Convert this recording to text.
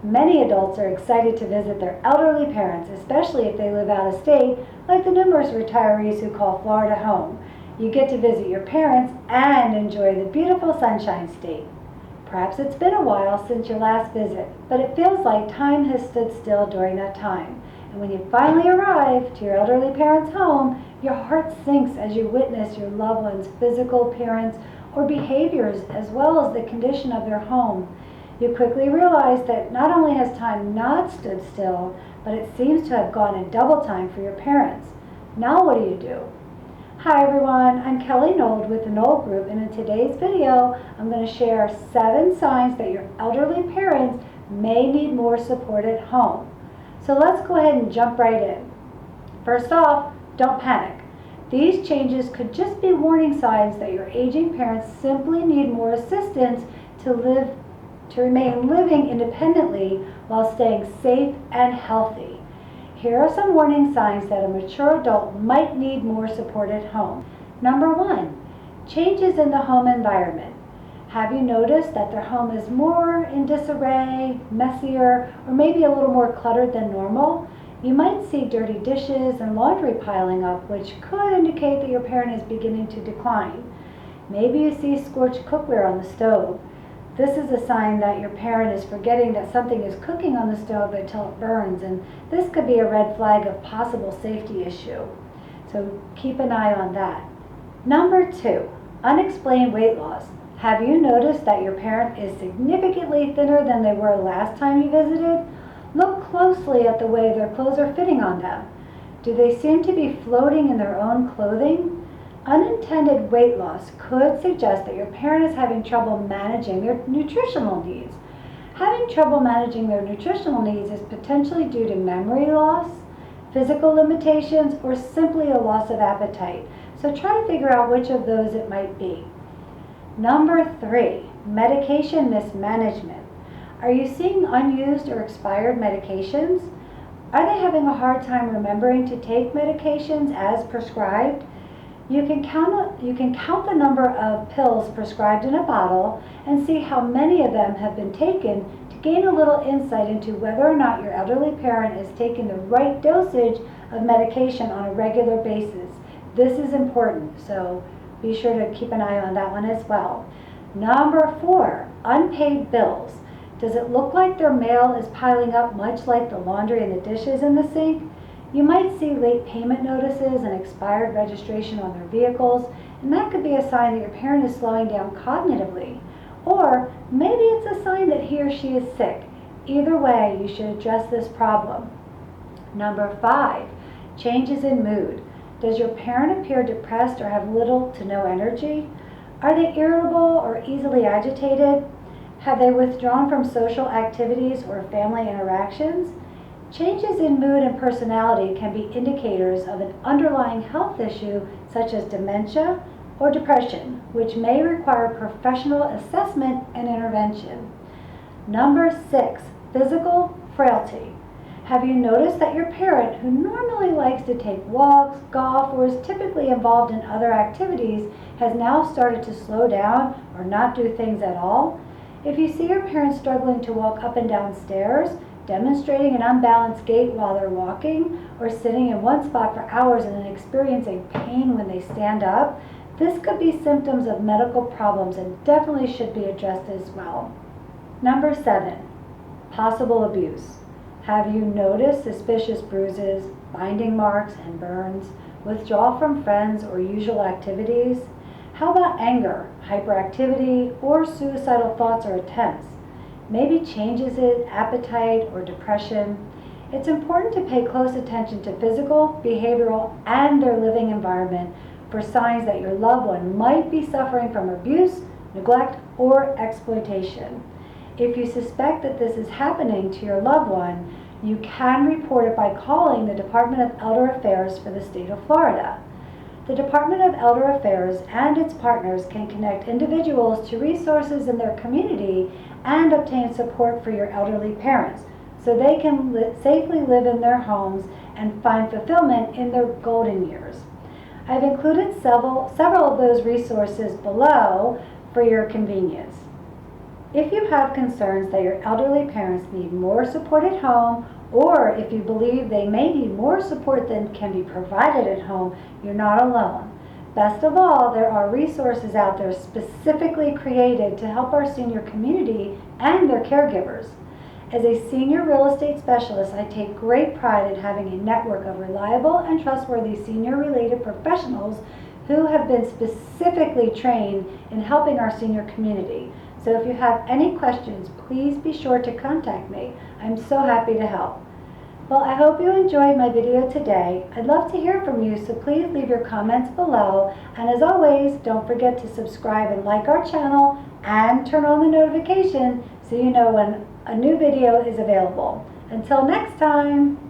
Many adults are excited to visit their elderly parents, especially if they live out of state, like the numerous retirees who call Florida home. You get to visit your parents and enjoy the beautiful Sunshine State. Perhaps it's been a while since your last visit, but it feels like time has stood still during that time. And when you finally arrive to your elderly parents' home, your heart sinks as you witness your loved one's physical appearance or behaviors, as well as the condition of their home. You quickly realize that not only has time not stood still, but it seems to have gone in double time for your parents. Now what do? Hi everyone, I'm Kelly Nold with the Nold Group, and in today's video, I'm going to share 7 signs that your elderly parents may need more support at home. So let's go ahead and jump right in. First off, don't panic. These changes could just be warning signs that your aging parents simply need more assistance to remain living independently while staying safe and healthy. Here are some warning signs that a mature adult might need more support at home. Number 1, changes in the home environment. Have you noticed that their home is more in disarray, messier, or maybe a little more cluttered than normal? You might see dirty dishes and laundry piling up, which could indicate that your parent is beginning to decline. Maybe you see scorched cookware on the stove. This is a sign that your parent is forgetting that something is cooking on the stove until it burns, and this could be a red flag of possible safety issue. So keep an eye on that. Number 2, unexplained weight loss. Have you noticed that your parent is significantly thinner than they were last time you visited? Look closely at the way their clothes are fitting on them. Do they seem to be floating in their own clothing? Unintended weight loss could suggest that your parent is having trouble managing their nutritional needs. Having trouble managing their nutritional needs is potentially due to memory loss, physical limitations, or simply a loss of appetite. So try to figure out which of those it might be. Number 3, medication mismanagement. Are you seeing unused or expired medications? Are they having a hard time remembering to take medications as prescribed? You can count the number of pills prescribed in a bottle and see how many of them have been taken to gain a little insight into whether or not your elderly parent is taking the right dosage of medication on a regular basis. This is important, so be sure to keep an eye on that one as well. Number 4, unpaid bills. Does it look like their mail is piling up much like the laundry and the dishes in the sink? You might see late payment notices and expired registration on their vehicles, and that could be a sign that your parent is slowing down cognitively. Or maybe it's a sign that he or she is sick. Either way, you should address this problem. Number 5, changes in mood. Does your parent appear depressed or have little to no energy? Are they irritable or easily agitated? Have they withdrawn from social activities or family interactions? Changes in mood and personality can be indicators of an underlying health issue such as dementia or depression, which may require professional assessment and intervention. Number 6, physical frailty. Have you noticed that your parent, who normally likes to take walks, golf, or is typically involved in other activities, has now started to slow down or not do things at all? If you see your parent struggling to walk up and down stairs, demonstrating an unbalanced gait while they're walking, or sitting in one spot for hours and then experiencing pain when they stand up, this could be symptoms of medical problems and definitely should be addressed as well. Number 7, possible abuse. Have you noticed suspicious bruises, binding marks, and burns, withdrawal from friends or usual activities? How about anger, hyperactivity, or suicidal thoughts or attempts? Maybe changes in appetite or depression. It's important to pay close attention to physical, behavioral, and their living environment for signs that your loved one might be suffering from abuse, neglect, or exploitation. If you suspect that this is happening to your loved one, you can report it by calling the Department of Elder Affairs for the state of Florida. The Department of Elder Affairs and its partners can connect individuals to resources in their community and obtain support for your elderly parents so they can safely live in their homes and find fulfillment in their golden years. I've included several of those resources below for your convenience. If you have concerns that your elderly parents need more support at home, or if you believe they may need more support than can be provided at home, you're not alone. Best of all, there are resources out there specifically created to help our senior community and their caregivers. As a senior real estate specialist, I take great pride in having a network of reliable and trustworthy senior-related professionals who have been specifically trained in helping our senior community. So if you have any questions, please be sure to contact me. I'm so happy to help. Well, I hope you enjoyed my video today. I'd love to hear from you, so please leave your comments below. And as always, don't forget to subscribe and like our channel and turn on the notification so you know when a new video is available. Until next time.